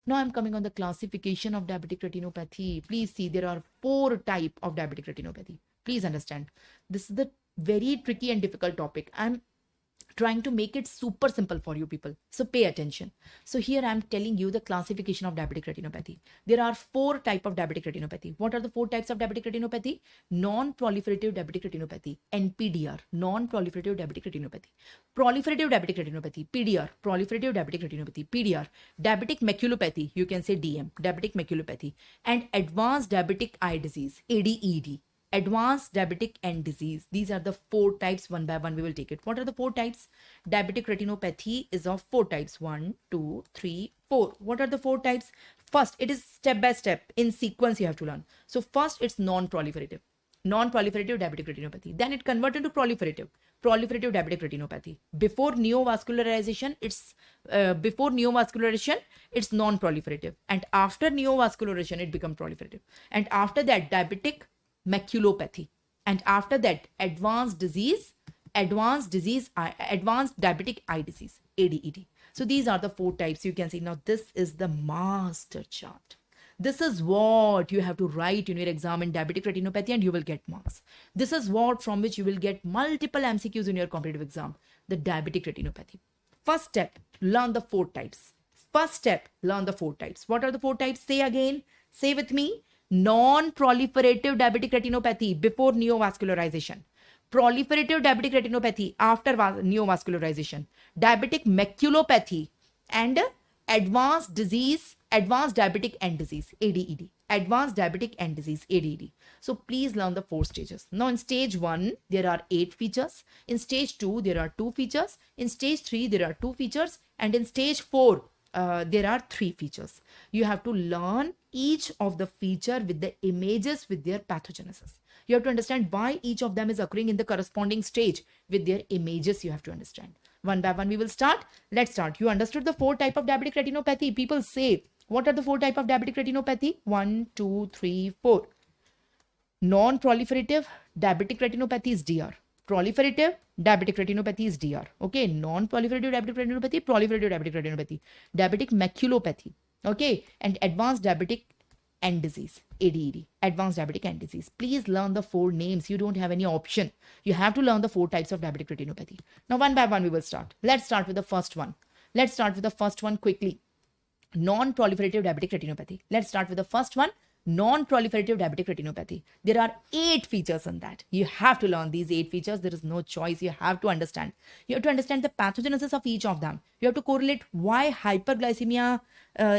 Now I'm coming on the classification of diabetic retinopathy. Please see, there are 4 types of diabetic retinopathy. Please understand. This is the very tricky and difficult topic. I'm trying to make it super simple for you people. So pay attention. So here I'm telling you the classification of diabetic retinopathy. There are 4 types of diabetic retinopathy. What are the 4 types of diabetic retinopathy? Non-proliferative diabetic retinopathy, NPDR, non-proliferative diabetic retinopathy. Proliferative diabetic retinopathy, PDR, proliferative diabetic retinopathy, PDR. Diabetic maculopathy, you can say DM, diabetic maculopathy. And advanced diabetic eye disease, ADED. Advanced diabetic end disease. These are the 4 types. One by one we will take it. What are the 4 types? Diabetic retinopathy is of 4 types. 1, 2, 3, 4. What are the 4 types? First, it is step by step in sequence you have to learn. So first, it's non-proliferative. Non-proliferative diabetic retinopathy. Then it converted to proliferative. Proliferative diabetic retinopathy. Before neovascularization, it's non-proliferative, and after neovascularization, it becomes proliferative. And after that, diabetic maculopathy, and after that advanced diabetic eye disease, ADED. So these are the 4 types. You can see now this is the master chart. This is what you have to write in your exam in diabetic retinopathy, and you will get marks. This is what from which you will get multiple MCQs in your competitive exam, the diabetic retinopathy. First step, learn the 4 types. First step, learn the 4 types. What are the 4 types? Say again, say with me. Non-proliferative diabetic retinopathy before neovascularization. Proliferative diabetic retinopathy after neovascularization. Diabetic maculopathy and advanced diabetic end disease, ADED. Advanced diabetic end disease, ADED. So please learn the 4 stages. Now in stage 1, there are 8 features. In stage 2, there are 2 features. In stage 3, there are 2 features. And in stage 4, there are 3 features. You have to learn each of the feature with the images with their pathogenesis. You have to understand why each of them is occurring in the corresponding stage with their images. You have to understand. One by one we will start. Let's start. You understood the 4 types of diabetic retinopathy? People say, what are the 4 types of diabetic retinopathy? 1, 2, 3, 4. Non-proliferative diabetic retinopathy is DR. Proliferative diabetic retinopathy is DR. Okay, non-proliferative diabetic retinopathy, proliferative diabetic retinopathy, diabetic maculopathy. Okay, and advanced diabetic end disease, ADED, advanced diabetic end disease. Please learn the 4 names. You don't have any option. You have to learn the 4 types of diabetic retinopathy. Now, one by one, we will start. Let's start with the first one. Let's start with the first one quickly. Non-proliferative diabetic retinopathy. Let's start with the first one. Non-proliferative diabetic retinopathy. There are 8 features in that. You have to learn these 8 features. There is no choice. You have to understand. You have to understand the pathogenesis of each of them. You have to correlate why hyperglycemia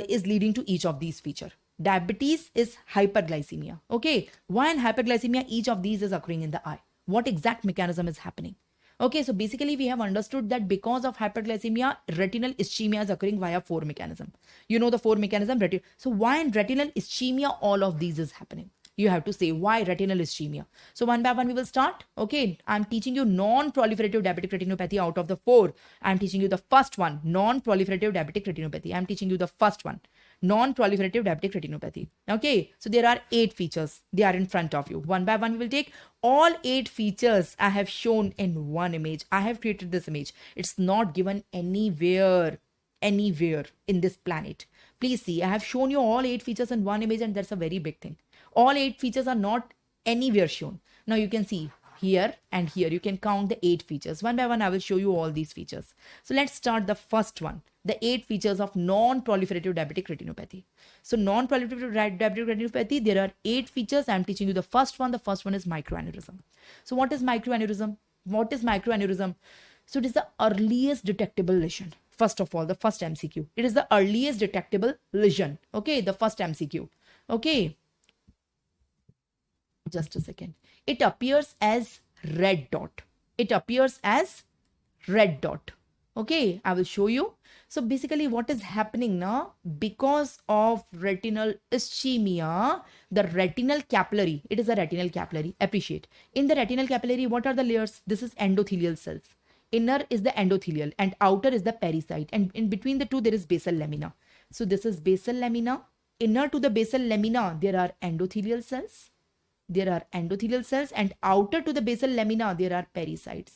is leading to each of these features. Diabetes is hyperglycemia. Okay. Why in hyperglycemia each of these is occurring in the eye? What exact mechanism is happening? Okay, so basically we have understood that because of hyperglycemia, retinal ischemia is occurring via 4 mechanism. You know the 4 mechanism. So why in retinal ischemia all of these is happening? You have to say why retinal ischemia. So one by one we will start. Okay, I'm teaching you non-proliferative diabetic retinopathy out of the 4. I'm teaching you the first one, non-proliferative diabetic retinopathy. I'm teaching you the first one, non-proliferative diabetic retinopathy. Okay, so there are 8 features. They are in front of you. One by one we will take. All 8 features I have shown in one image. I have created this image. It's not given anywhere in this planet. Please see, I have shown you all 8 features in one image, and that's a very big thing. All 8 features are not anywhere shown. Now you can see here and here. You can count the 8 features. One by one, I will show you all these features. So let's start the first one, the 8 features of non-proliferative diabetic retinopathy. So non-proliferative diabetic retinopathy, there are 8 features. I'm teaching you the first one. The first one is microaneurysm. So what is microaneurysm? What is microaneurysm? So it is the earliest detectable lesion. First of all, the first MCQ. It is the earliest detectable lesion. Okay, the first MCQ. Okay. Just a second. It appears as red dot. It appears as red dot. Okay, I will show you. So basically what is happening now, because of retinal ischemia, the retinal capillary, it is a retinal capillary, appreciate. In the retinal capillary, what are the layers? This is endothelial cells. Inner is the endothelial and outer is the pericyte. And in between the two, there is basal lamina. So this is basal lamina. Inner to the basal lamina, there are endothelial cells. There are endothelial cells, and outer to the basal lamina, there are pericytes.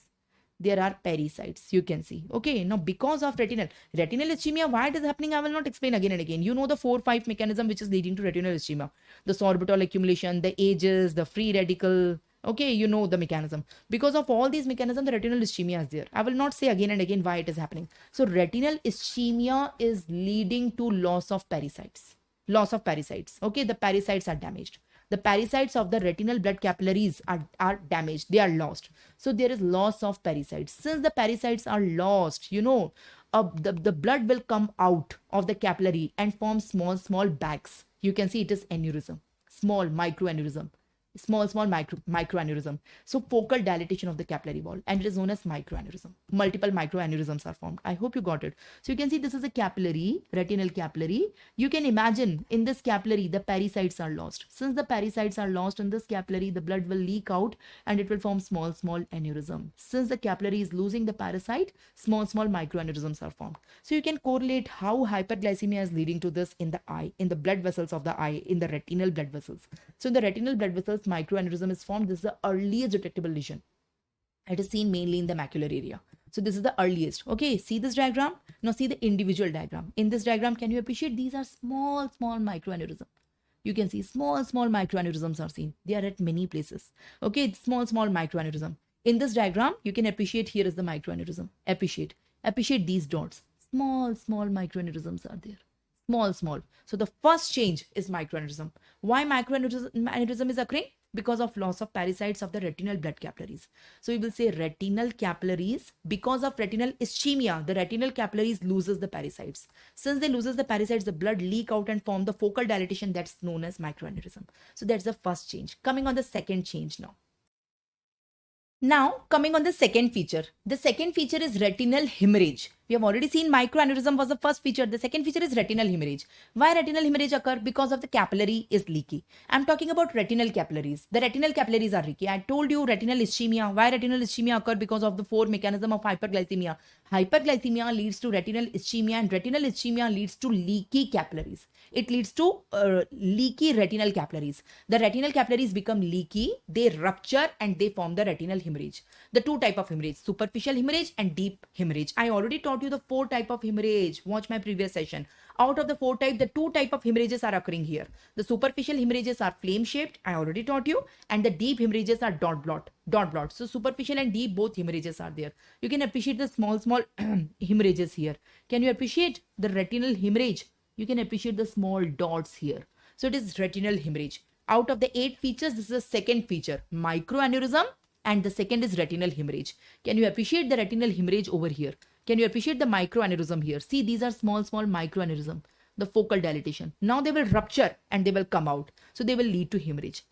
there are pericytes, you can see. Okay, now because of retinal ischemia, why it is happening, I will not explain again and again. You know the 4-5 mechanism which is leading to retinal ischemia: the sorbitol accumulation, the ages, the free radical. Okay, you know the mechanism. Because of all these mechanisms, the retinal ischemia is there. I will not say again and again why it is happening. So retinal ischemia is leading to loss of pericytes. Loss of pericytes. Okay, the pericytes are damaged. The pericytes of the retinal blood capillaries are damaged. They are lost. So there is loss of pericytes. Since the pericytes are lost, the blood will come out of the capillary and form small bags. You can see it is aneurysm, small microaneurysm, small microaneurysm. So focal dilatation of the capillary wall, and it is known as microaneurysm. Multiple microaneurysms are formed. I hope you got it. So you can see this is a capillary, retinal capillary. You can imagine in this capillary the pericytes are lost. Since the pericytes are lost in this capillary, the blood will leak out and it will form small aneurysm. Since the capillary is losing the parasite, small microaneurysms are formed. So you can correlate how hyperglycemia is leading to this in the eye, in the blood vessels of the eye, in the retinal blood vessels. So in the retinal blood vessels, microaneurysm is formed. This is the earliest detectable lesion. It is seen mainly in the macular area. So this is the earliest. Okay, see this diagram? Now see the individual diagram. In this diagram, can you appreciate these are small microaneurysm? You can see small microaneurysms are seen. They are at many places. Okay, small microaneurysm. In this diagram, you can appreciate here is the microaneurysm. Appreciate these dots. Small microaneurysms are there. Small. So the first change is microaneurysm. Why microaneurysm is occurring? Because of loss of pericytes of the retinal blood capillaries. So we will say retinal capillaries, because of retinal ischemia, the retinal capillaries loses the pericytes. Since they loses the pericytes, the blood leak out and form the focal dilatation that's known as microaneurysm. So that's the first change. Coming on the second change now. Now, coming on the second feature. The second feature is retinal hemorrhage. We have already seen microaneurysm was the first feature. The second feature is retinal hemorrhage. Why retinal hemorrhage occur? Because of the capillary is leaky. I'm talking about retinal capillaries. The retinal capillaries are leaky. I told you retinal ischemia. Why retinal ischemia occur? Because of the 4 mechanism of hyperglycemia. Hyperglycemia leads to retinal ischemia, and retinal ischemia leads to leaky capillaries. It leads to leaky retinal capillaries. The retinal capillaries become leaky, they rupture and they form the retinal hemorrhage. The 2 type of hemorrhage, superficial hemorrhage and deep hemorrhage. I already taught you the 4 type of hemorrhage. Watch my previous session. Out of the 4 type, the 2 type of hemorrhages are occurring here. The superficial hemorrhages are flame shaped. I already taught you. And the deep hemorrhages are dot blot. So superficial and deep, both hemorrhages are there. You can appreciate the small hemorrhages here. Can you appreciate the retinal hemorrhage? You can appreciate the small dots here. So it is retinal hemorrhage. Out of the 8 features, this is the second feature, microaneurysm, and the second is retinal hemorrhage. Can you appreciate the retinal hemorrhage over here? Can you appreciate the microaneurysm here? See, these are small microaneurysm, the focal dilatation. Now they will rupture and they will come out. So they will lead to hemorrhage.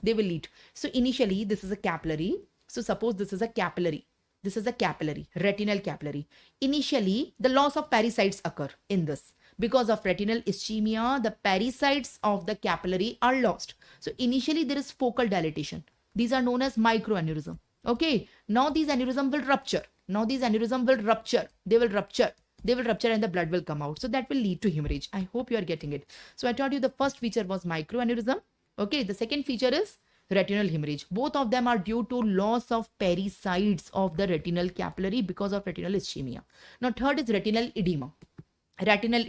So initially, this is a capillary. So suppose this is a capillary. This is a capillary, retinal capillary. Initially, the loss of pericytes occur in this. Because of retinal ischemia, the pericytes of the capillary are lost. So initially there is focal dilatation. These are known as microaneurysm. Okay. Now these aneurysm will rupture. They will rupture and the blood will come out. So that will lead to hemorrhage. I hope you are getting it. So I told you the first feature was microaneurysm. Okay. The second feature is retinal hemorrhage. Both of them are due to loss of pericytes of the retinal capillary because of retinal ischemia. Now third is retinal edema. Retinal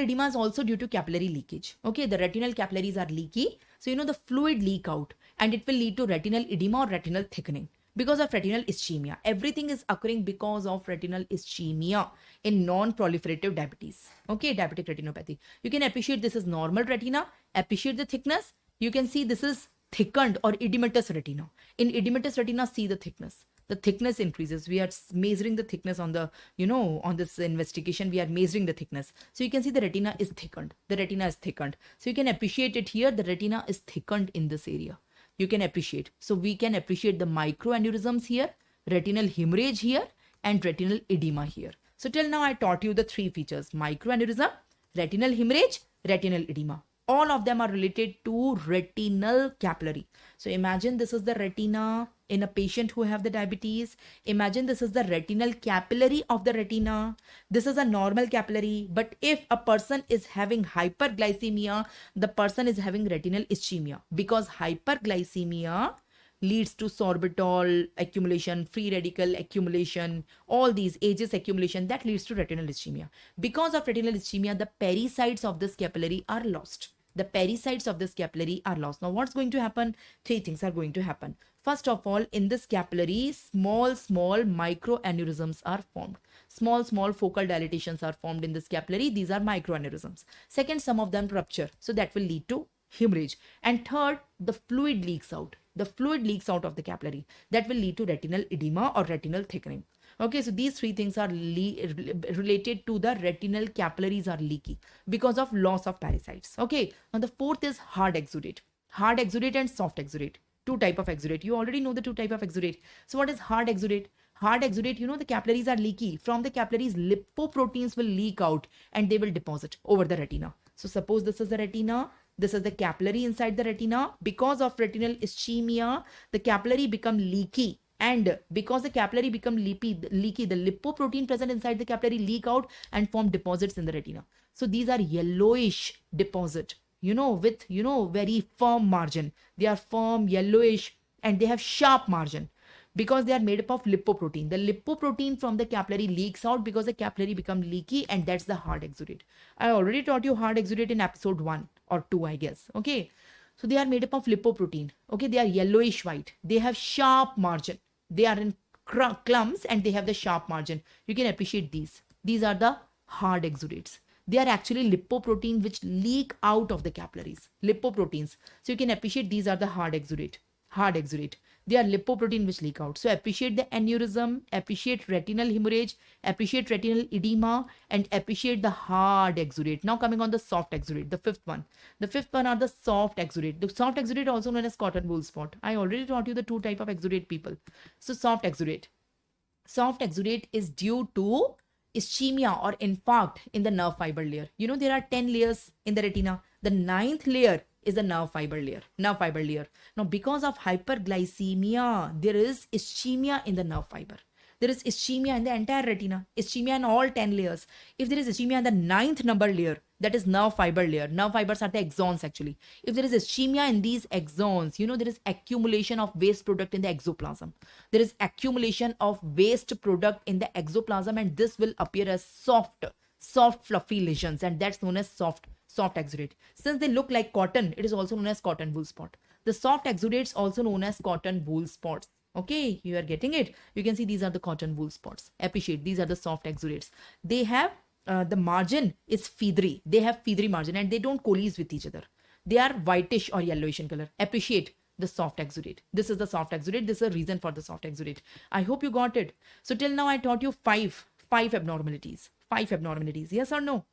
edema is also due to capillary leakage. Okay, the retinal capillaries are leaky. So, the fluid leak out and it will lead to retinal edema or retinal thickening because of retinal ischemia. Everything is occurring because of retinal ischemia in non-proliferative diabetes. Okay, diabetic retinopathy. You can appreciate this is normal retina. Appreciate the thickness. You can see this is thickened or edematous retina. In edematous retina, see the thickness. The thickness increases. We are measuring the thickness on the, on this investigation, we are measuring the thickness. So you can see the retina is thickened. So you can appreciate it here. The retina is thickened in this area. You can appreciate. So we can appreciate the microaneurysms here, retinal hemorrhage here, and retinal edema here. So till now I taught you the 3 features: microaneurysm, retinal hemorrhage, retinal edema. All of them are related to retinal capillary. So imagine this is the retina in a patient who have the diabetes. Imagine this is the retinal capillary of the retina. This is a normal capillary. But if a person is having hyperglycemia, the person is having retinal ischemia, because hyperglycemia leads to sorbitol accumulation, free radical accumulation, all these ages accumulation that leads to retinal ischemia. Because of retinal ischemia, the pericytes of this capillary are lost. The pericytes of this capillary are lost. Now, what's going to happen? Three things are going to happen. First of all, in this capillary, small microaneurysms are formed. Small focal dilatations are formed in this capillary. These are microaneurysms. Second, some of them rupture. So that will lead to hemorrhage. And third, the fluid leaks out. The fluid leaks out of the capillary. That will lead to retinal edema or retinal thickening. Okay, so these three things are related to the retinal capillaries are leaky because of loss of pericytes. Okay, now the fourth is hard exudate. Hard exudate and soft exudate. Two type of exudate. You already know the two type of exudate. So what is hard exudate? Hard exudate, you know, the capillaries are leaky. From the capillaries, lipoproteins will leak out and they will deposit over the retina. So suppose this is the retina. This is the capillary inside the retina. Because of retinal ischemia, the capillary become leaky. And because the capillary become leaky, the lipoprotein present inside the capillary leak out and form deposits in the retina. So these are yellowish deposit, with, very firm margin. They are firm, yellowish, and they have sharp margin because they are made up of lipoprotein. The lipoprotein from the capillary leaks out because the capillary become leaky, and that's the hard exudate. I already taught you hard exudate in episode 1 or 2, I guess. Okay. So they are made up of lipoprotein. Okay. They are yellowish white. They have sharp margin. They are in clumps and they have the sharp margin. You can appreciate these. These are the hard exudates. They are actually lipoprotein which leak out of the capillaries. Lipoproteins. So you can appreciate these are the hard exudate. Hard exudate. They are lipoprotein which leak out. So appreciate the aneurysm, appreciate retinal hemorrhage, appreciate retinal edema, and appreciate the hard exudate. Now coming on the soft exudate, the fifth one. The fifth one are the soft exudate. The soft exudate also known as cotton wool spot. I already taught you the two type of exudate people. So soft exudate. Soft exudate is due to ischemia or infarct in the nerve fiber layer. There are 10 layers in the retina. The ninth layer is the nerve fiber layer. Now, because of hyperglycemia, there is ischemia in the nerve fiber. There is ischemia in the entire retina. Ischemia in all 10 layers. If there is ischemia in the ninth number layer, that is nerve fiber layer. Nerve fibers are the axons actually. If there is ischemia in these axons, there is accumulation of waste product in the exoplasm. There is accumulation of waste product in the exoplasm, and this will appear as soft fluffy lesions, and that's known as soft exudate. Since they look like cotton, it is also known as cotton wool spot. The soft exudates also known as cotton wool spots. Okay, you are getting it. You can see these are the cotton wool spots. Appreciate these are the soft exudates. They have the margin is feathery. They have feathery margin and they don't coalesce with each other. They are whitish or yellowish in color. Appreciate the soft exudate. This is the soft exudate. This is a reason for the soft exudate. I hope you got it. So till now I taught you five abnormalities. 5 abnormalities. Yes or no?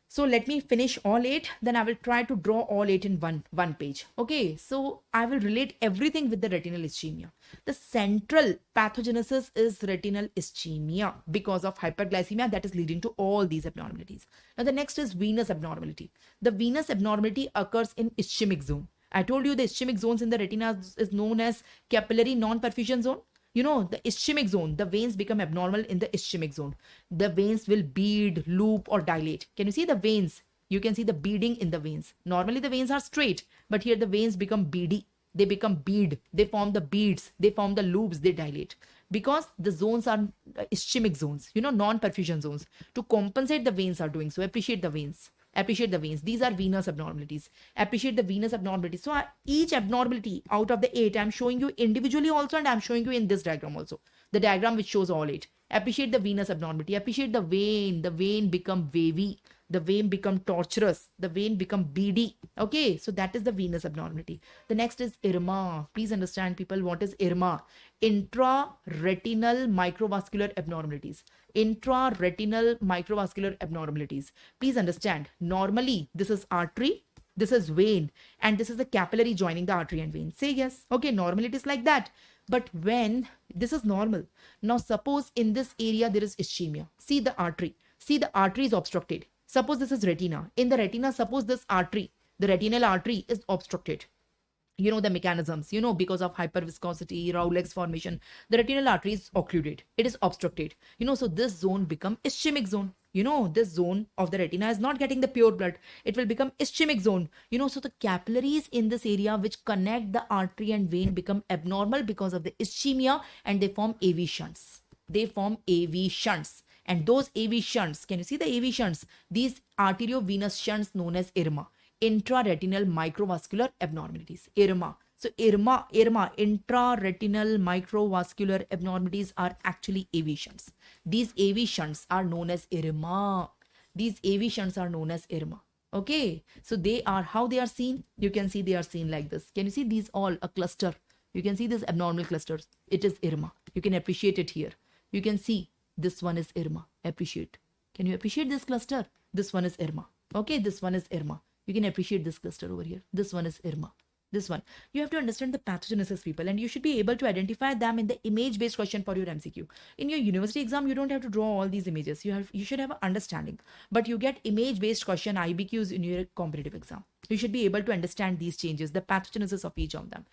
So let me finish all 8. Then I will try to draw all 8 in one page. Okay. So I will relate everything with the retinal ischemia. The central pathogenesis is retinal ischemia because of hyperglycemia that is leading to all these abnormalities. Now the next is venous abnormality. The venous abnormality occurs in ischemic zone. I told you the ischemic zones in the retina is known as capillary non-perfusion zone. The ischemic zone, the veins become abnormal in the ischemic zone. The veins will bead, loop, or dilate. Can you see the veins? You can see the beading in the veins. Normally the veins are straight, but here the veins become beady. They become bead. They form the beads. They form the loops. They dilate. Because the zones are ischemic zones, non-perfusion zones. To compensate, the veins are doing so. Appreciate the veins. Appreciate the veins. These are venous abnormalities. Appreciate the venous abnormalities. So each abnormality out of the 8, I'm showing you individually also, and I'm showing you in this diagram also. The diagram which shows all 8. Appreciate the venous abnormality. Appreciate the vein. The vein become wavy. The vein become tortuous. The vein become beady. Okay, so that is the venous abnormality. The next is IRMA. Please understand, people, what is IRMA? Intraretinal microvascular abnormalities. Intraretinal microvascular abnormalities. Please understand, normally this is artery, this is vein, and this is the capillary joining the artery and vein. Say yes. Okay, normally it is like that. But when this is normal, now suppose in this area there is ischemia. See the artery. See the artery is obstructed. Suppose this is retina. In the retina, suppose this artery, the retinal artery is obstructed. The mechanisms, because of hyperviscosity, Rowlex formation, the retinal artery is occluded. It is obstructed. So this zone become ischemic zone. this zone of the retina is not getting the pure blood. It will become ischemic zone. So the capillaries in this area which connect the artery and vein become abnormal because of the ischemia, and they form AV shunts. They form AV shunts. And those AV shunts, can you see the AV shunts? These arteriovenous shunts known as IRMA, intraretinal microvascular abnormalities. IRMA. So IRMA, intraretinal microvascular abnormalities are actually AV shunts. These AV shunts are known as IRMA. These AV shunts are known as IRMA. Okay, so they are, how they are seen? You can see they are seen like this. Can you see these all a cluster? You can see this abnormal clusters. It is IRMA. You can appreciate it here. You can see this one is IRMA. Appreciate. Can you appreciate this cluster? This one is IRMA. Okay, this one is IRMA. You can appreciate this cluster over here. This one is IRMA. This one. You have to understand the pathogenesis, people, and you should be able to identify them in the image-based question for your MCQ. In your university exam, you don't have to draw all these images. You should have an understanding. But you get image-based question IBQs in your competitive exam. You should be able to understand these changes, the pathogenesis of each of them.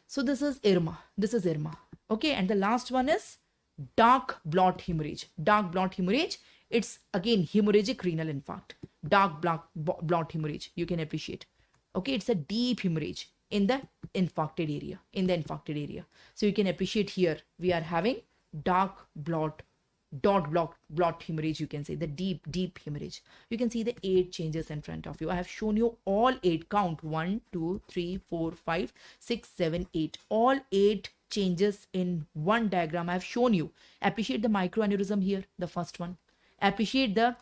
So this is IRMA. This is IRMA. Okay, and the last one is dark blot hemorrhage. Dark blot hemorrhage. It's again hemorrhagic renal infarct. Dark blot hemorrhage. You can appreciate. Okay, it's a deep hemorrhage in the infarcted area. So you can appreciate here we are having dark blot hemorrhage. You can say the deep hemorrhage. You can see the 8 changes in front of you. I have shown you all 8. Count 1 2 3 4 5 6 7 8. All 8 changes in one diagram I have shown you. Appreciate the microaneurysm here, the first one. Appreciate the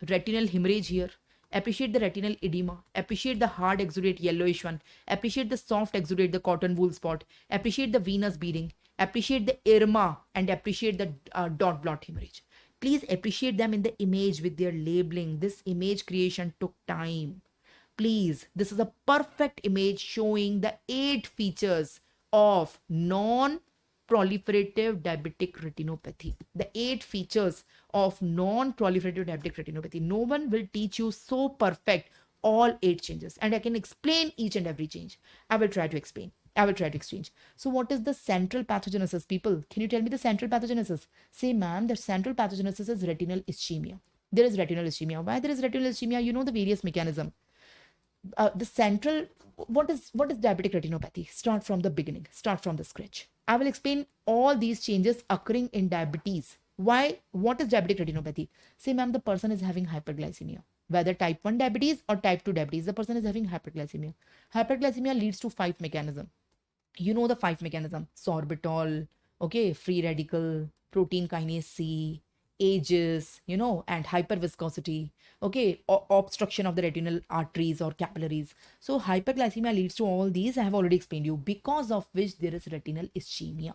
retinal hemorrhage here. Appreciate the retinal edema. Appreciate the hard exudate, yellowish one. Appreciate the soft exudate, the cotton wool spot. Appreciate the venous bleeding. Appreciate the IRMA, and appreciate the dot blot hemorrhage. Please appreciate them in the image with their labeling. This image creation took time. Please, this is a perfect image showing the 8 features of non-proliferative diabetic retinopathy. The 8 features of non-proliferative diabetic retinopathy. No one will teach you so perfect all 8 changes, and I can explain each and every change. I will try to explain. So what is the central pathogenesis, people? Can you tell me the central pathogenesis? Say, ma'am, the central pathogenesis is retinal ischemia. There is retinal ischemia. Why there is retinal ischemia? You know the various mechanism. The central, what is diabetic retinopathy? Start from the beginning. Start from the scratch. I will explain all these changes occurring in diabetes. Why? What is diabetic retinopathy? Say, ma'am, the person is having hyperglycemia. Whether type 1 diabetes or type 2 diabetes, the person is having hyperglycemia. Hyperglycemia leads to 5 mechanisms. You know the 5 mechanism: sorbitol, okay, free radical, protein kinase C, ages, and hyperviscosity, okay, obstruction of the retinal arteries or capillaries. So hyperglycemia leads to all these. I have already explained you, because of which there is retinal ischemia.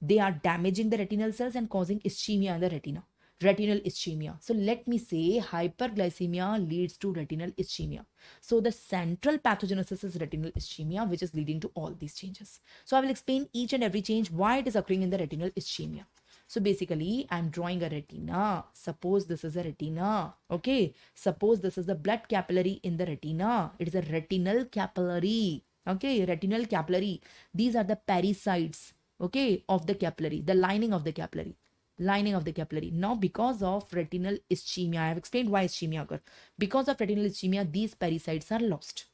They are damaging the retinal cells and causing ischemia in the retina. Retinal ischemia. So let me say hyperglycemia leads to retinal ischemia. So the central pathogenesis is retinal ischemia, which is leading to all these changes. So I will explain each and every change, why it is occurring in the retinal ischemia. So basically, I'm drawing a retina. Suppose this is a retina. Okay. Suppose this is the blood capillary in the retina. It is a retinal capillary. Okay. Retinal capillary. These are the pericytes, okay, of the capillary, the lining of the capillary. Now, because of retinal ischemia, I have explained why ischemia occurs. Because of retinal ischemia, these pericytes are lost.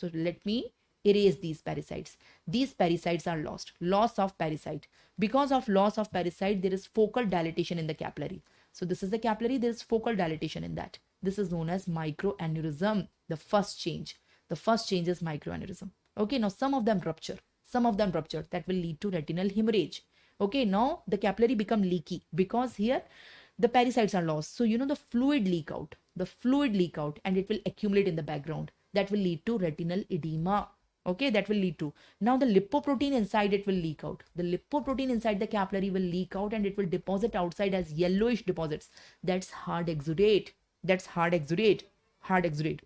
So let me erase these pericytes. These pericytes are lost. Loss of pericyte. Because of loss of pericyte, there is focal dilatation in the capillary. So this is the capillary. There is focal dilatation in that. This is known as microaneurysm. The first change is microaneurysm. Okay. Now some of them rupture. That will lead to retinal hemorrhage. Okay, now the capillary become leaky because here the pericytes are lost. So the fluid leak out, and it will accumulate in the background. That will lead to retinal edema. Okay, that will lead to, now the lipoprotein inside it will leak out. The lipoprotein inside the capillary will leak out, and it will deposit outside as yellowish deposits. That's hard exudate.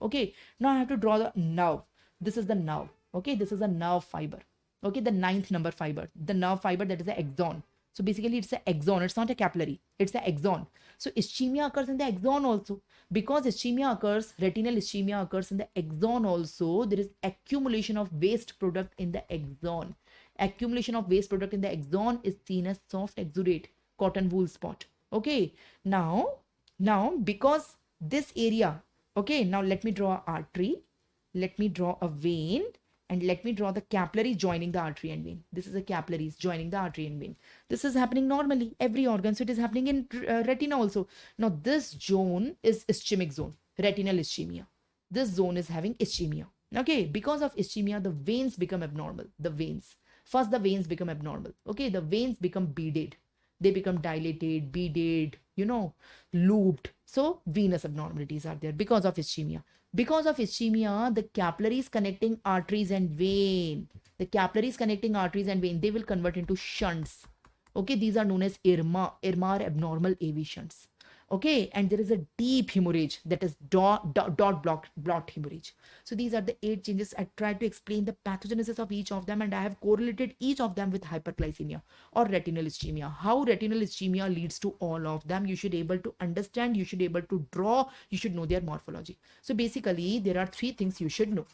Okay, now I have to draw the nerve. This is the nerve. Okay, this is a nerve fiber. Okay, the 9th number fiber, the nerve fiber, that is the axon. So basically it's an axon. It's not a capillary. It's the axon. So ischemia occurs in the axon also. Because retinal ischemia occurs in the axon also, there is accumulation of waste product in the axon. Accumulation of waste product in the axon is seen as soft exudate, cotton wool spot. Okay, now because this area, okay, now let me draw an artery, let me draw a vein, and let me draw the capillary joining the artery and vein. This is a capillaries joining the artery and vein. This is happening normally every organ, so it is happening in retina also. Now this zone is ischemic zone, retinal ischemia. This zone is having ischemia. Okay, because of ischemia, the veins become abnormal. The veins. First, the veins become abnormal. Okay, the veins become beaded. They become dilated, beaded, looped. So, venous abnormalities are there because of ischemia. Because of ischemia, the capillaries connecting arteries and vein, they will convert into shunts. Okay, these are known as IRMA or abnormal AV shunts. Okay, and there is a deep hemorrhage, that is blot hemorrhage. So these are the 8 changes. I tried to explain the pathogenesis of each of them, and I have correlated each of them with hyperglycemia or retinal ischemia. How retinal ischemia leads to all of them, you should able to understand, you should able to draw, you should know their morphology. So basically there are 3 things you should know.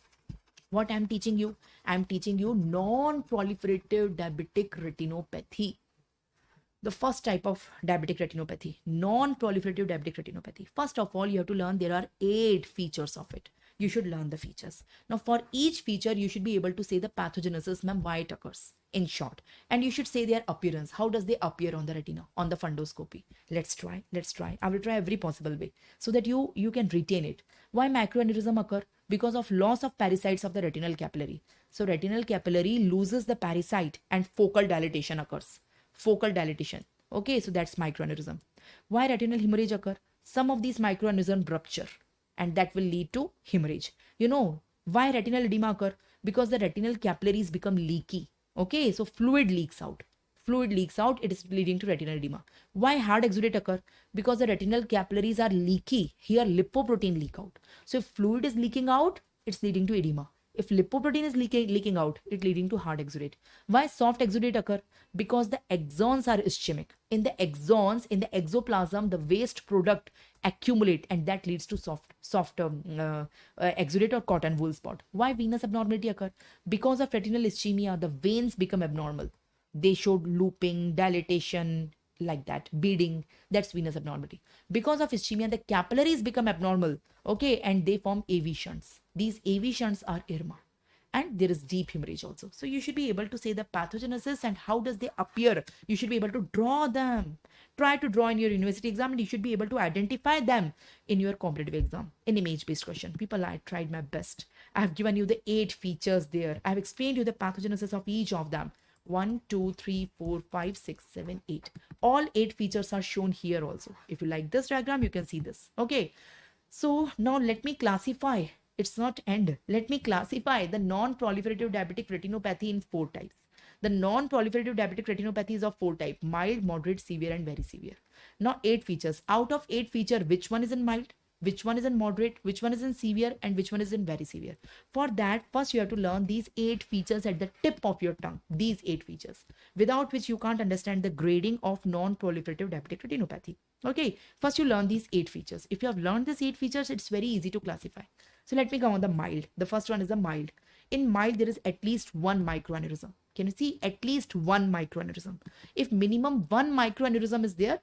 What I'm teaching you? I'm teaching you non-proliferative diabetic retinopathy. The first type of diabetic retinopathy, non-proliferative diabetic retinopathy. First of all, you have to learn there are 8 features of it. You should learn the features. Now, for each feature, you should be able to say the pathogenesis, ma'am, why it occurs, in short. And you should say their appearance. How does they appear on the retina, on the fundoscopy? Let's try. I will try every possible way so that you can retain it. Why microaneurysm occur? Because of loss of parasites of the retinal capillary. So, retinal capillary loses the parasite and focal dilatation occurs. Focal dilatation. Okay, so that's microaneurysm. Why retinal hemorrhage occur? Some of these microaneurysm rupture and that will lead to hemorrhage. Why retinal edema occur? Because the retinal capillaries become leaky. Okay, so fluid leaks out. It is leading to retinal edema. Why hard exudate occur? Because the retinal capillaries are leaky. Here lipoprotein leak out. So if fluid is leaking out, it's leading to edema. If lipoprotein is leaking out, it's leading to hard exudate. Why soft exudate occur? Because the axons are ischemic. In the axons, in the exoplasm, the waste product accumulate and that leads to soft exudate or cotton wool spot. Why venous abnormality occur? Because of retinal ischemia, the veins become abnormal. They showed looping, dilatation, like that, beading. That's venous abnormality. Because of ischemia, the capillaries become abnormal. Okay, and they form AV shunts. These AV shunts are IRMA. And there is deep hemorrhage also. So you should be able to say the pathogenesis and how does they appear. You should be able to draw them. Try to draw in your university exam and you should be able to identify them in your competitive exam. In image-based question. People, I tried my best. I have given you the 8 features there. I have explained you the pathogenesis of each of them. 1, 2, 3, 4, 5, 6, 7, 8. All 8 features are shown here also. If you like this diagram, you can see this. Okay. So now let me classify. It's not end. Let me classify the non-proliferative diabetic retinopathy in 4 types. The non-proliferative diabetic retinopathy is of 4 types: mild, moderate, severe, and very severe. Now 8 features. Out of 8 features, which one is in mild? Which one is in moderate, which one is in severe, and which one is in very severe? For that, first you have to learn these 8 features at the tip of your tongue. These 8 features, without which you can't understand the grading of non-proliferative diabetic retinopathy. Okay, first you learn these 8 features. If you have learned these 8 features, it's very easy to classify. So let me come on the mild. The first one is the mild. In mild, there is at least 1 microaneurysm. Can you see? At least 1 microaneurysm. If minimum 1 microaneurysm is there,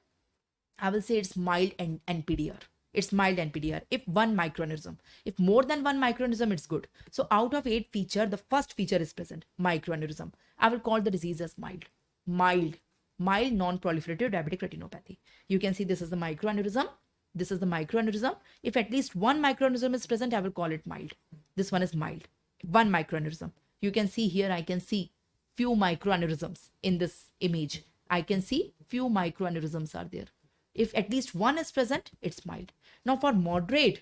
I will say it's mild and NPDR. It's mild NPDR. If 1 microaneurysm. If more than 1 microaneurysm, it's good. So out of 8 feature, the first feature is present, microaneurysm. I will call the disease as mild. Mild non-proliferative diabetic retinopathy. You can see this is the microaneurysm. This is the microaneurysm. If at least 1 microaneurysm is present, I will call it mild. This one is mild. 1 microaneurysm. You can see here, I can see few microaneurysms in this image. I can see few microaneurysms are there. If at least 1 is present, it's mild. Now for moderate,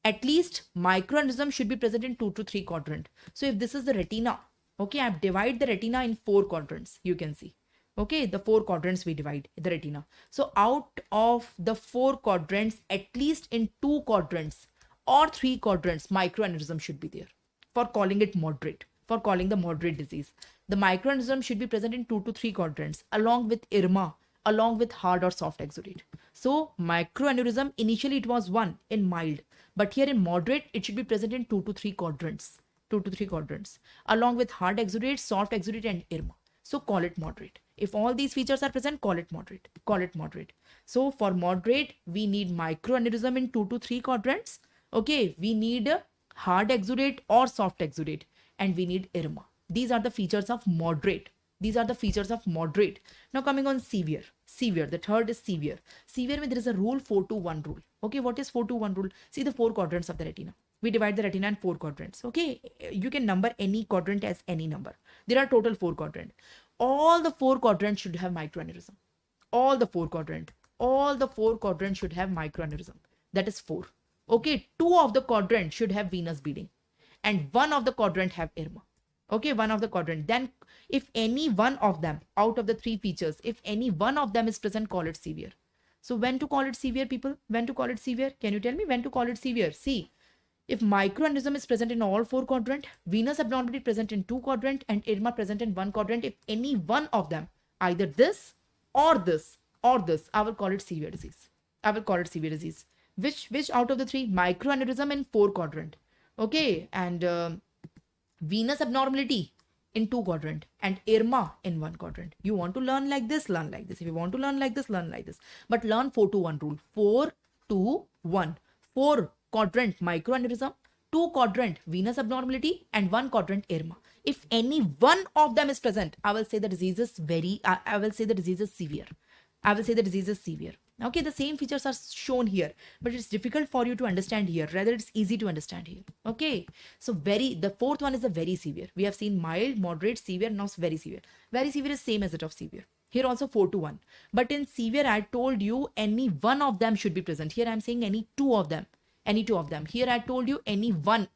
at least microaneurysm should be present in 2 to 3 quadrant. So if this is the retina, okay, I've divided the retina in 4 quadrants, you can see. Okay, the 4 quadrants we divide the retina. So out of the 4 quadrants, at least in 2 quadrants or 3 quadrants, microaneurysm should be there for calling it moderate, for calling the moderate disease. The microaneurysm should be present in 2 to 3 quadrants along with IRMA, along with hard or soft exudate. So microaneurysm, initially it was 1 in mild, but here in moderate, it should be present in 2 to 3 quadrants. 2 to 3 quadrants along with hard exudate, soft exudate and IRMA. So call it moderate. If all these features are present, call it moderate. Call it moderate. So for moderate, we need microaneurysm in 2 to 3 quadrants. Okay, we need a hard exudate or soft exudate, and we need IRMA. These are the features of moderate. These are the features of moderate. Now coming on severe. Severe. The third is severe. Severe means there is a rule 4-2-1 rule. Okay, what is 4-2-1 rule? See the 4 quadrants of the retina. We divide the retina in 4 quadrants. Okay, you can number any quadrant as any number. There are total 4 quadrants. All the 4 quadrants should have microaneurysm. All the 4 quadrants should have microaneurysm. That is 4. Okay, 2 of the quadrants should have venous bleeding, and 1 of the quadrant have IRMA. Okay, 1 of the quadrant. Then if any one of them out of the 3 features, if any one of them is present, call it severe. So when to call it severe, people? When to call it severe? Can you tell me when to call it severe? See, if microaneurysm is present in all 4 quadrant, venous abnormality present in 2 quadrant, and IRMA present in 1 quadrant, if any one of them, either this or this or this, I will call it severe disease. I will call it severe disease. Which out of the 3? Microaneurysm in 4 quadrant. Okay, and venous abnormality in 2 quadrant, and IRMA in 1 quadrant. You want to learn like this, learn like this. If you want to learn like this, learn like this. But learn 4-2-1 rule. 4-2-1. 4 quadrant microaneurysm, 2 quadrant venous abnormality, and 1 quadrant IRMA. If any one of them is present, I will say the disease is I will say the disease is severe. I will say the disease is severe. Okay, the same features are shown here, but it's difficult for you to understand here. Rather, it's easy to understand here. Okay, so the fourth one is the very severe. We have seen mild, moderate, severe, now very severe. Very severe is same as that of severe. Here also 4-1. But in severe, I told you any one of them should be present. Here I'm saying any 2 of them. Any 2 of them. Here I told you any one.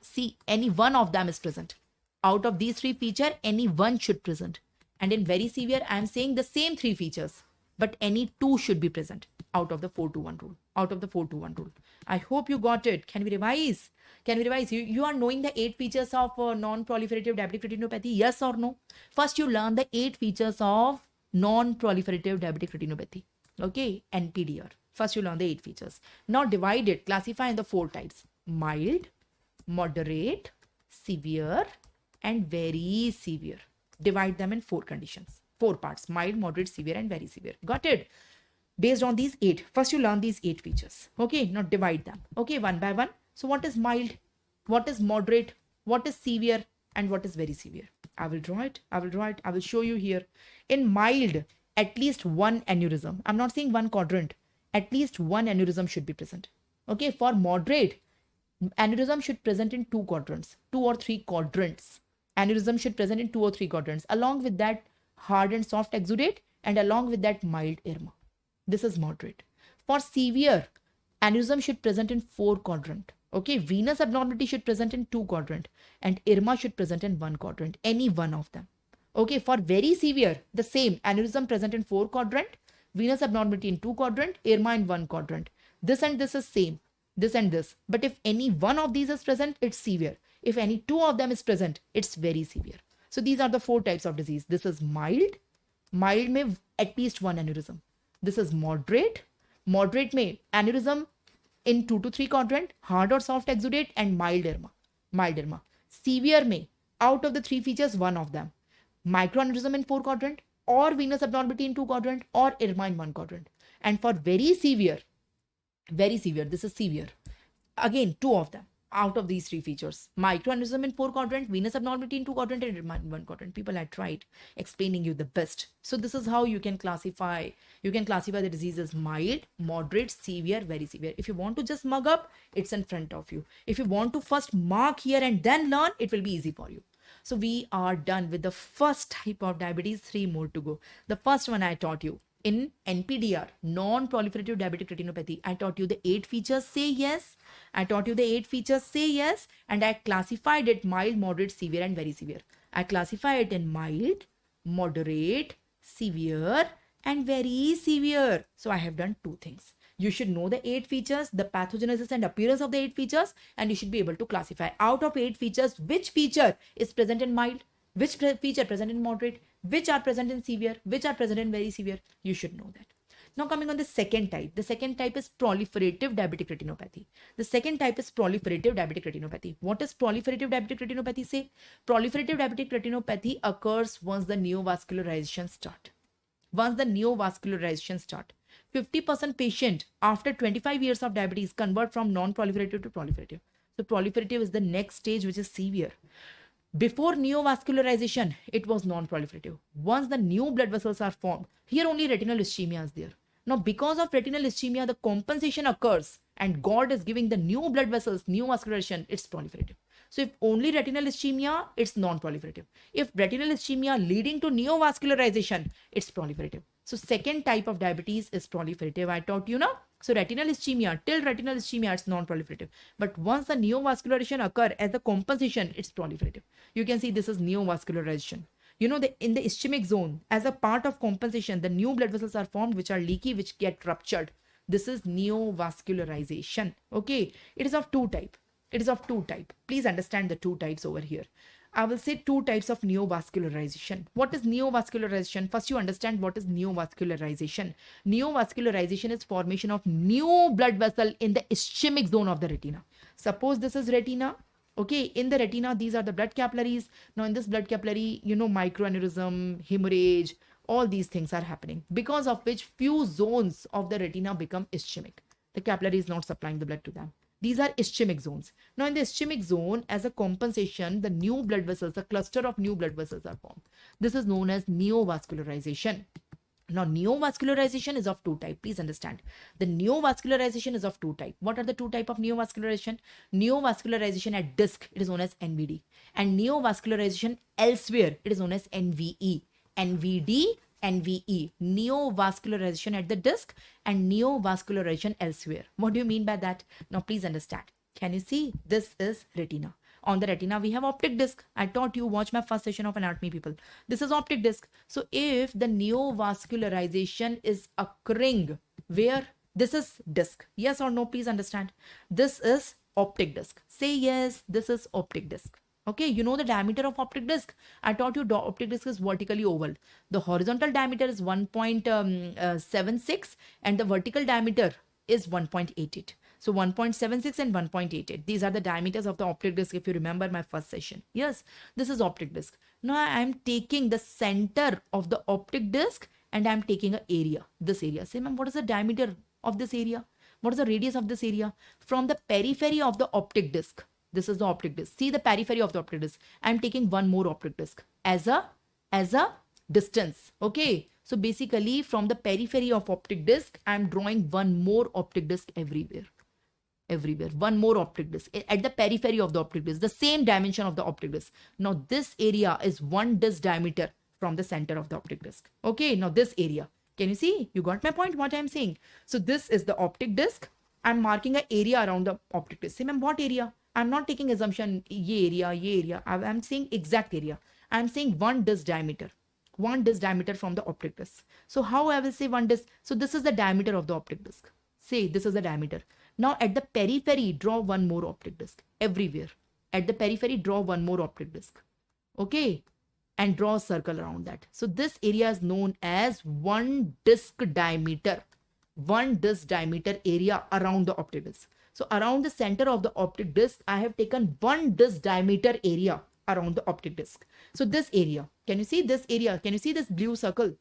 See, any one of them is present. Out of these 3 features, any one should present. And in very severe, I'm saying the same 3 features, but any 2 should be present out of the 4-1 rule. Out of the 4-1 rule. I hope you got it. Can we revise? Can we revise? You are knowing the 8 features of non-proliferative diabetic retinopathy? Yes or no? First, you learn the 8 features of non-proliferative diabetic retinopathy. Okay, NPDR. First, you learn the 8 features. Now divide it, classify in the 4 types: mild, moderate, severe, and very severe. Divide them in 4 conditions, 4 parts: mild, moderate, severe, and very severe. Got it? Based on these 8. First, you learn these 8 features. Okay, now divide them. Okay, one by one. So what is mild? What is moderate? What is severe? And what is very severe? I will draw it. I will show you here. In mild, at least 1 aneurysm. I'm not saying 1 quadrant. At least 1 aneurysm should be present. Okay, for moderate, aneurysm should present in 2 quadrants, 2 or 3 quadrants. Aneurysm should present in 2 or 3 quadrants. Along with that, hard and soft exudate, and along with that, mild IRMA. This is moderate. For severe, aneurysm should present in 4 quadrant. Okay, venous abnormality should present in 2 quadrant, and IRMA should present in 1 quadrant. Any one of them. Okay, for very severe, the same, aneurysm present in 4 quadrant, venous abnormality in 2 quadrant, IRMA in 1 quadrant. This and this is same. This and this. But if any one of these is present, it's severe. If any 2 of them is present, it's very severe. So these are the 4 types of disease. This is mild. Mild may at least 1 aneurysm. This is moderate. Moderate may aneurysm in 2 to 3 quadrant, hard or soft exudate, and mild IRMA. Mild IRMA. Severe may, out of the 3 features, 1 of them. Microaneurysm in 4 quadrant, or venous abnormality in 2 quadrant, or IRMA in 1 quadrant. And for very severe, this is severe. Again, 2 of them out of these 3 features. Microaneurysm in 4 quadrant, venous abnormality in 2 quadrant, and IRMA in 1 quadrant. People, I tried explaining you the best. So this is how you can classify. You can classify the disease as mild, moderate, severe, very severe. If you want to just mug up, it's in front of you. If you want to first mark here and then learn, it will be easy for you. So we are done with the first type of diabetes. 3 more to go. The first one I taught you. In NPDR, non-proliferative diabetic retinopathy, I taught you the 8 features, say yes. I taught you the 8 features, say yes. And I classified it mild, moderate, severe, and very severe. I classify it in mild, moderate, severe, and very severe. So I have done 2 things. You should know the 8 features, the pathogenesis and appearance of the 8 features, and you should be able to classify out of 8 features, which feature is present in mild, which feature present in moderate, which are present in severe, which are present in very severe. You should know that. Now coming on the second type. The second type is proliferative diabetic retinopathy. The second type is proliferative diabetic retinopathy. What is proliferative diabetic retinopathy say? Proliferative diabetic retinopathy occurs once the neovascularization start. Once the neovascularization start. 50% patient after 25 years of diabetes convert from non-proliferative to proliferative. So proliferative is the next stage, which is severe. Before neovascularization, it was non-proliferative. Once the new blood vessels are formed, here only retinal ischemia is there. Now, because of retinal ischemia, the compensation occurs and God is giving the new blood vessels, new vascularization, it's proliferative. So if only retinal ischemia, it's non-proliferative. If retinal ischemia leading to neovascularization, it's proliferative. So second type of diabetes is proliferative. I taught you now. So retinal ischemia, till retinal ischemia, it's non-proliferative. But once the neovascularization occur as the compensation, it's proliferative. You can see this is neovascularization. You know, in the ischemic zone, as a part of compensation, the new blood vessels are formed which are leaky, which get ruptured. This is neovascularization. Okay, it is of two type. It is of two type. Please understand the two types over here. I will say two types of neovascularization. What is neovascularization? First, you understand what is neovascularization. Neovascularization is formation of new blood vessel in the ischemic zone of the retina. Suppose this is retina. Okay, in the retina, these are the blood capillaries. Now, in this blood capillary, you know, microaneurysm, hemorrhage, all these things are happening, because of which few zones of the retina become ischemic. The capillary is not supplying the blood to them. These are ischemic zones. Now, in the ischemic zone, as a compensation, the new blood vessels, a cluster of new blood vessels are formed. This is known as neovascularization. Now, neovascularization is of two types. Please understand. The neovascularization is of two types. What are the two types of neovascularization? Neovascularization at disc, it is known as NVD. And neovascularization elsewhere, it is known as NVE. NVD, NVE. Neovascularization at the disc and neovascularization elsewhere. What do you mean by that? Now, please understand. Can you see? This is retina. On the retina, we have optic disc. I taught you, watch my first session of anatomy, people. This is optic disc. So if the neovascularization is occurring where this is disc, yes or no, please understand. This is optic disc. Say yes, this is optic disc. Okay, you know the diameter of optic disc. I taught you optic disc is vertically oval. The horizontal diameter is 1.76 and the vertical diameter is 1.88. So 1.76 and 1.88. These are the diameters of the optic disc, if you remember my first session. Yes, this is optic disc. Now I am taking the center of the optic disc and I am taking an area, this area. Say, ma'am, what is the diameter of this area? What is the radius of this area? From the periphery of the optic disc. This is the optic disc. See the periphery of the optic disc. I am taking one more optic disc as a distance. Okay. So basically from the periphery of optic disc, I am drawing one more optic disc everywhere. One more optic disc at the periphery of the optic disc, the same dimension of the optic disc. Now this area is one disc diameter from the center of the optic disc. Okay, now this area, can you see? You got my point, what I'm saying? So this is the optic disc. I'm marking an area around the optic disc. Say, ma'am, what area? I'm not taking assumption, ye area. I'm saying exact area. I'm saying one disc diameter from the optic disc. So how I will say one disc? So this is the diameter of the optic disc. Say this is the diameter. Now at the periphery, draw one more optic disc everywhere. At the periphery, draw one more optic disc. Okay. And draw a circle around that. So this area is known as one disc diameter. One disc diameter area around the optic disc. So around the center of the optic disc, I have taken one disc diameter area around the optic disc. So this area, can you see this area? Can you see this blue circle?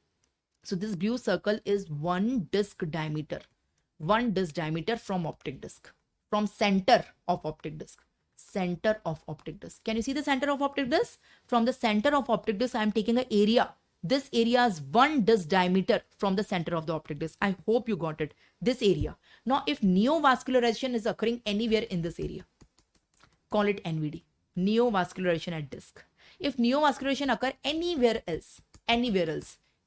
So this blue circle is one disc diameter. One disc diameter from optic disc, from center of optic disc. Center of optic disc. Can you see the center of optic disc? From the center of optic disc, I am taking an area. This area is one disc diameter from the center of the optic disc. I hope you got it. This area. Now, if neovascularization is occurring anywhere in this area, call it NVD. Neovascularization at disc. If neovascularization occur anywhere else,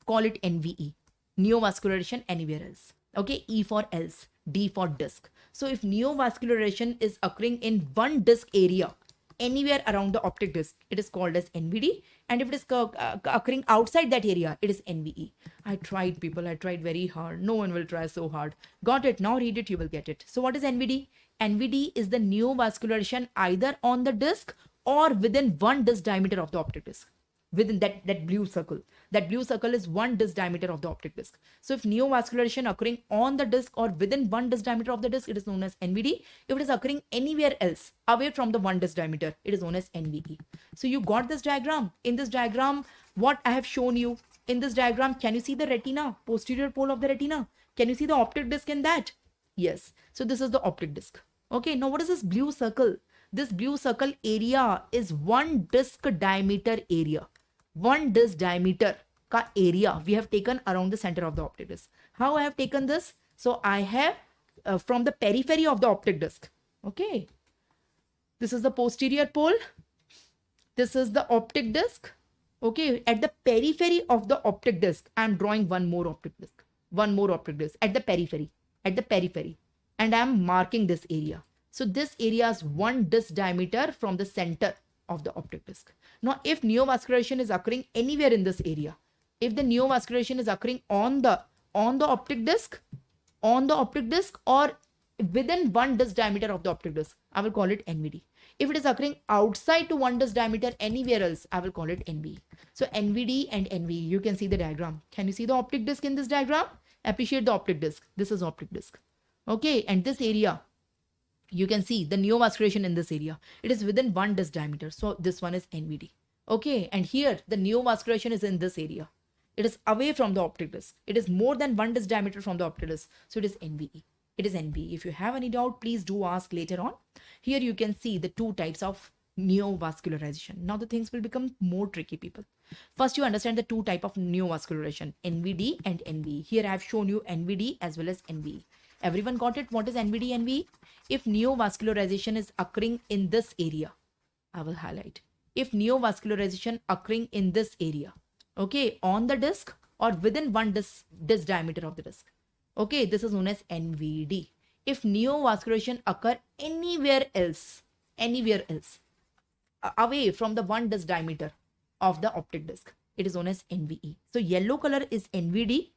call it NVE. Neovascularization anywhere else. Okay, E for else, D for disc. So if neovascularization is occurring in one disc area, anywhere around the optic disc, it is called as NVD. And if it is occurring outside that area, it is NVE. I tried, people. I tried very hard. No one will try so hard. Got it? Now read it. You will get it. So what is NVD? NVD is the neovascularization either on the disc or within one disc diameter of the optic disc. within that blue circle. That blue circle is one disc diameter of the optic disc. So if neovascularization occurring on the disc or within one disc diameter of the disc, it is known as NVD. If it is occurring anywhere else away from the one disc diameter, it is known as NVE. So you got this diagram. In this diagram, what I have shown you, in this diagram, can you see the retina, posterior pole of the retina? Can you see the optic disc in that? Yes. So this is the optic disc. Okay, now what is this blue circle? This blue circle area is one disc diameter area. One disc diameter ka area we have taken around the center of the optic disc. How I have taken this? So I have from the periphery of the optic disc. Okay. This is the posterior pole. This is the optic disc. Okay. At the periphery of the optic disc, I am drawing one more optic disc. One more optic disc at the periphery. At the periphery. And I am marking this area. So this area is one disc diameter from the center of the optic disc. Now, if neovascularization is occurring anywhere in this area, if the neovascularization is occurring on the optic disc, or within one disc diameter of the optic disc, I will call it NVD. If it is occurring outside to one disc diameter anywhere else, I will call it NVE. So NVD and NVE, you can see the diagram. Can you see the optic disc in this diagram? Appreciate the optic disc. This is optic disc. Okay, and this area, you can see the neovascularization in this area. It is within one disc diameter. So this one is NVD. Okay, and here the neovascularization is in this area. It is away from the optic disc. It is more than one disc diameter from the optic disc. So it is NVE. It is NVE. If you have any doubt, please do ask later on. Here you can see the two types of neovascularization. Now the things will become more tricky, people. First, you understand the two type of neovascularization, NVD and NVE. Here I have shown you NVD as well as NVE. Everyone got it? What is NVD, NVE? If neovascularization is occurring in this area, I will highlight. If neovascularization occurring in this area, okay, on the disc or within one disc diameter of the disc, okay, this is known as NVD. If neovascularization occur anywhere else, away from the one disc diameter of the optic disc, it is known as NVE. So yellow color is NVD,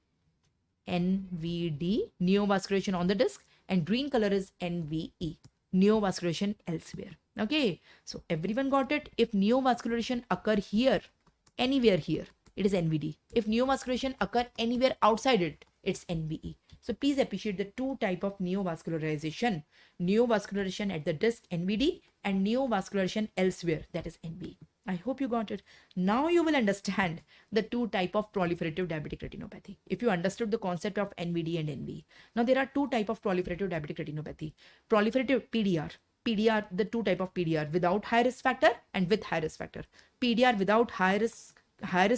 neovascularization on the disc, and green color is NVE, neovascularization elsewhere. Okay, so everyone got it? If neovascularization occur here, anywhere here, it is NVD. If neovascularization occur anywhere outside it, it's NVE. So please appreciate the two type of neovascularization. Neovascularization at the disc, NVD, and neovascularization elsewhere, that is NVE. I hope you got it. Now you will understand the two type of proliferative diabetic retinopathy. If you understood the concept of NVD and NVE. Now there are two type of proliferative diabetic retinopathy. Proliferative PDR, the two type of PDR without high risk factor and with high risk factor. PDR without high risk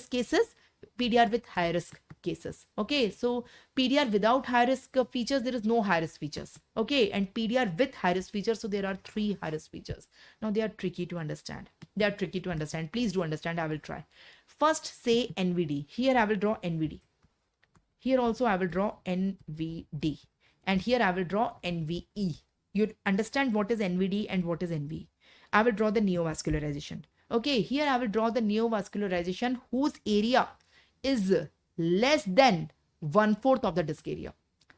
cases, PDR with high risk cases. Okay, so PDR without high risk features, there is no high risk features. Okay, and PDR with high risk features, so there are three high risk features. Now they are tricky to understand. Please do understand. I will try. First, say NVD. Here I will draw NVD. Here also I will draw NVD. And here I will draw NVE. You understand what is NVD and what is NVE. I will draw the neovascularization. Okay, here I will draw the neovascularization whose area is less than 1/4 of the disc area.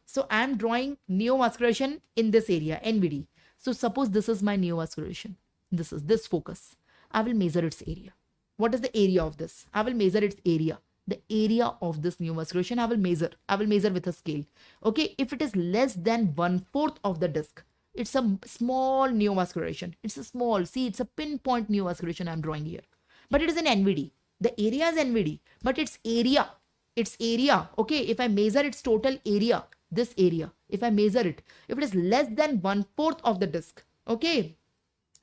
So I am drawing neovascularization in this area, NVD. So suppose this is my neovascularization. This is this focus. I will measure its area. What is the area of this? I will measure its area. The area of this neovascularization I will measure. I will measure with a scale. Okay, if it is less than 1/4 of the disc, it's a small neovascularization. It's a small, see, it's a pinpoint neovascularization I'm drawing here. But it is an NVD. The area is NVD, but its area, okay, if I measure its total area, this area, if I measure it, if it is less than 1/4 of the disc, okay,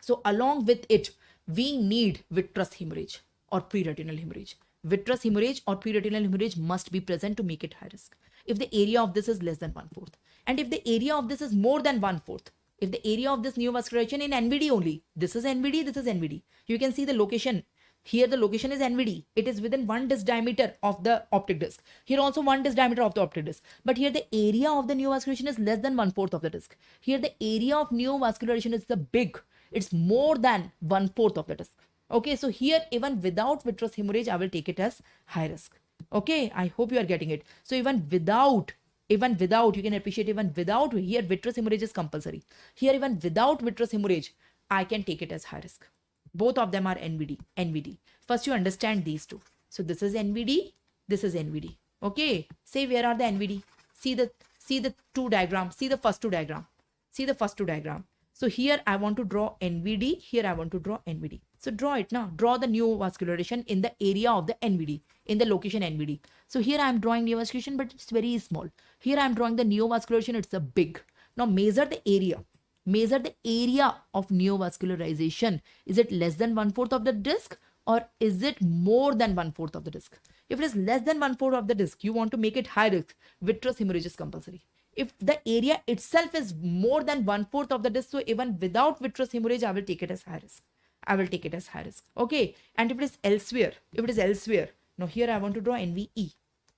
so along with it, we need vitreous hemorrhage or preretinal hemorrhage. Vitreous hemorrhage or preretinal hemorrhage must be present to make it high risk. If the area of this is less than 1/4, and if the area of this is more than 1/4, if the area of this neovascularization in NVD only, this is NVD, this is NVD. You can see the location. Here the location is NVD. It is within one disc diameter of the optic disc. Here also one disc diameter of the optic disc. But here the area of the neovascularization is less than 1/4 of the disc. Here the area of neovascularization is the big. It's more than 1/4 of the disc. Okay, so here even without vitreous hemorrhage, I will take it as high risk. Okay, I hope you are getting it. So even without, you can appreciate even without, here vitreous hemorrhage is compulsory. Here even without vitreous hemorrhage, I can take it as high risk. Both of them are NVD. NVD. First, you understand these two. So this is NVD. This is NVD. Okay. Say where are the NVD? See the two diagram. See the first two diagram. See the first two diagram. So here I want to draw NVD. Here I want to draw NVD. So draw it now. Draw the neovascularization in the area of the NVD, in the location NVD. So here I am drawing neovascularization, but it's very small. Here I am drawing the neovascularization. It's a big. Now measure the area. Measure the area of neovascularization. Is it less than 1/4 of the disc, or is it more than 1/4 of the disc? If it is less than 1/4 of the disc, you want to make it high risk. Vitreous hemorrhage is compulsory. If the area itself is more than 1/4 of the disc, so even without vitreous hemorrhage, I will take it as high risk. I will take it as high risk. Okay. And if it is elsewhere, now here I want to draw NVE.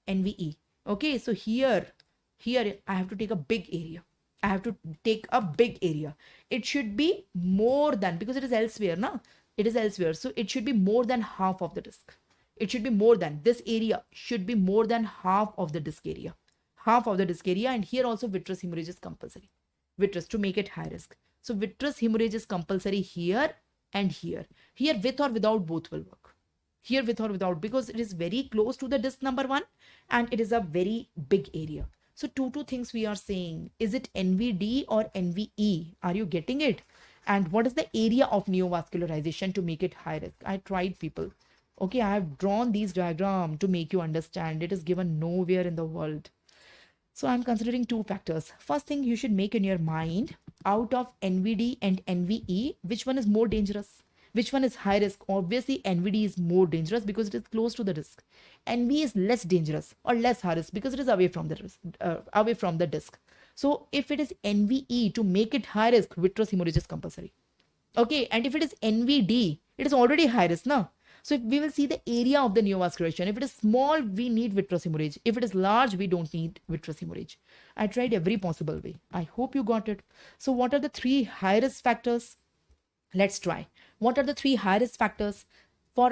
NVE. Okay. So here I have to take a big area. I have to take a big area. It should be more than, because it is elsewhere, no? It is elsewhere. So it should be more than half of the disc. It should be more than, this area should be more than half of the disc area. Half of the disc area. And here also vitreous hemorrhage is compulsory. Vitreous, to make it high risk. So vitreous hemorrhage is compulsory here and here. Here with or without both will work. Here with or without, because it is very close to the disc number 1 and it is a very big area. So two things we are saying. Is it NVD or NVE? Are you getting it? And what is the area of neovascularization to make it high risk? I tried, people. Okay, I have drawn these diagrams to make you understand. It is given nowhere in the world. So I'm considering two factors. First thing you should make in your mind, out of NVD and NVE, which one is more dangerous? Which one is high risk? Obviously, NVD is more dangerous because it is close to the disc. NV is less dangerous or less high risk because it is away from the disc. So if it is NVE, to make it high risk, vitreous hemorrhage is compulsory. Okay, and if it is NVD, it is already high risk now. So if we will see the area of the neovascularization. If it is small, we need vitreous hemorrhage. If it is large, we don't need vitreous hemorrhage. I tried every possible way. I hope you got it. So what are the 3 high risk factors? Let's try. What are the 3 high risk factors for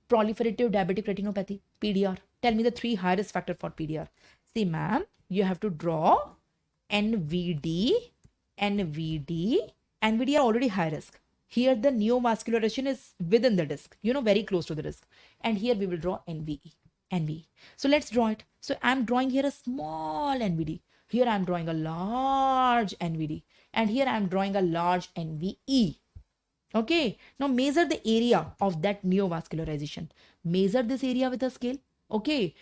proliferative diabetic retinopathy, PDR? Tell me the 3 high risk factors for PDR. See, ma'am, you have to draw NVD. NVD are already high risk. Here the neovascularization is within the disc, very close to the disc. And here we will draw NVE. So let's draw it. So I'm drawing here a small NVD. Here I'm drawing a large NVD. And here I'm drawing a large NVE. Okay. Now measure the area of that neovascularization. Measure this area with a scale. Okay.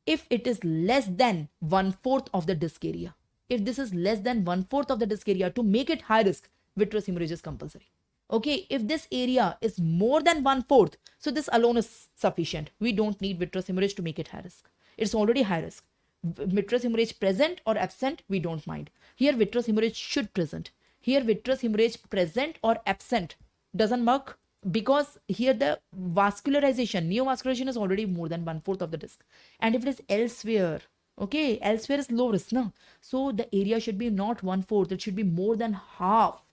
If it is less than 1/4 of the disc area. If this is less than 1/4 of the disc area, to make it high risk, vitreous hemorrhage is compulsory. Okay, if this area is more than 1/4, so this alone is sufficient. We don't need vitreous hemorrhage to make it high risk. It's already high risk. Vitreous hemorrhage present or absent, we don't mind. Here vitreous hemorrhage should present. Here vitreous hemorrhage present or absent doesn't work, because here the neovascularization is already more than 1/4 of the disc. And if it is elsewhere, okay, elsewhere is low risk now. So the area should be not 1/4, it should be more than half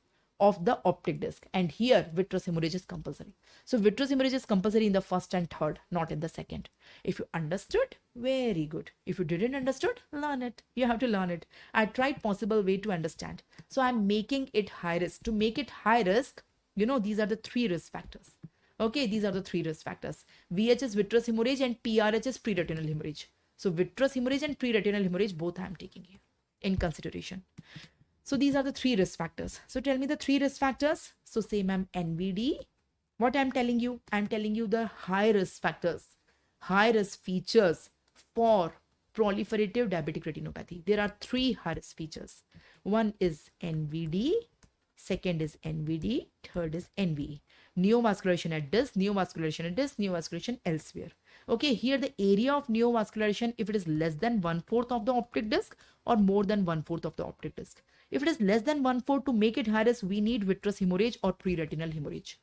of the optic disc. And here vitreous hemorrhage is compulsory. So vitreous hemorrhage is compulsory in the first and third, not in the second. If you understood, very good. If you didn't understood, learn it. You have to learn it. I tried possible way to understand. So I'm making it high risk. To make it high risk, these are the 3 risk factors. Okay, these are the 3 risk factors. VH is vitreous hemorrhage and PRH is preretinal hemorrhage. So vitreous hemorrhage and preretinal hemorrhage, both I am taking here in consideration. So these are the 3 risk factors. So tell me the 3 risk factors. So say, ma'am, NVD. What I'm telling you? I'm telling you the high risk factors, high risk features for proliferative diabetic retinopathy. There are 3 high risk features. One is NVD, second is NVD, third is NVE. Neovascularization at disc, neovascularization elsewhere. Okay, here the area of neovascularization, if it is less than 1/4 of the optic disc or more than 1/4 of the optic disc. If it is less than 1/4, to make it high risk, we need vitreous hemorrhage or preretinal hemorrhage.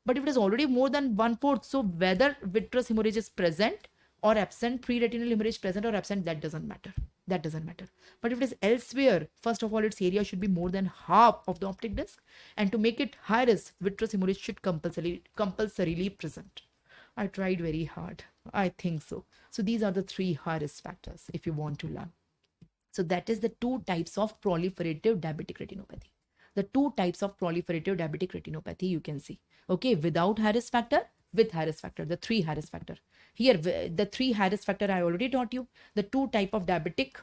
But if it is already more than 1/4, so whether vitreous hemorrhage is present or absent, preretinal hemorrhage present or absent, that doesn't matter. That doesn't matter. But if it is elsewhere, first of all, its area should be more than half of the optic disc. And to make it high risk, vitreous hemorrhage should compulsorily present. I tried very hard. I think so. So these are the 3 high risk factors if you want to learn. So that is the 2 types of proliferative diabetic retinopathy. the two types of proliferative diabetic retinopathy you can see. Okay, without high risk factor, with high risk factor, the three high risk factor. Here, the three high risk factor I already taught you, the two type of diabetic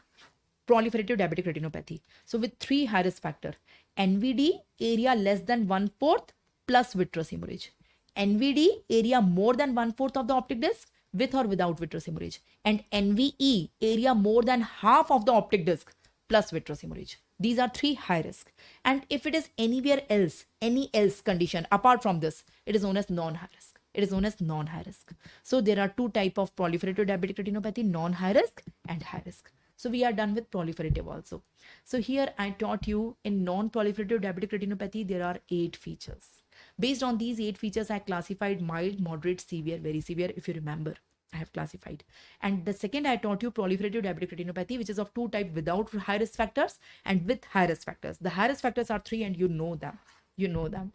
proliferative diabetic retinopathy. So with three high risk factor, NVD area less than 1/4 plus vitreous hemorrhage. NVD area more than 1/4 of the optic disc with or without vitreous hemorrhage, and NVE area more than half of the optic disc plus vitreous hemorrhage. These are three high risk. And if it is anywhere else, any else condition apart from this, it is known as non-high risk. It is known as non-high risk. So there are two type of proliferative diabetic retinopathy, non-high risk and high risk. So we are done with proliferative also. So here I taught you in non-proliferative diabetic retinopathy, there are 8 features. Based on these 8 features, I classified mild, moderate, severe, very severe, if you remember. I have classified. And the second I taught you proliferative diabetic retinopathy, which is of two types, without high risk factors and with high risk factors. The high risk factors are 3 and you know them. You know them.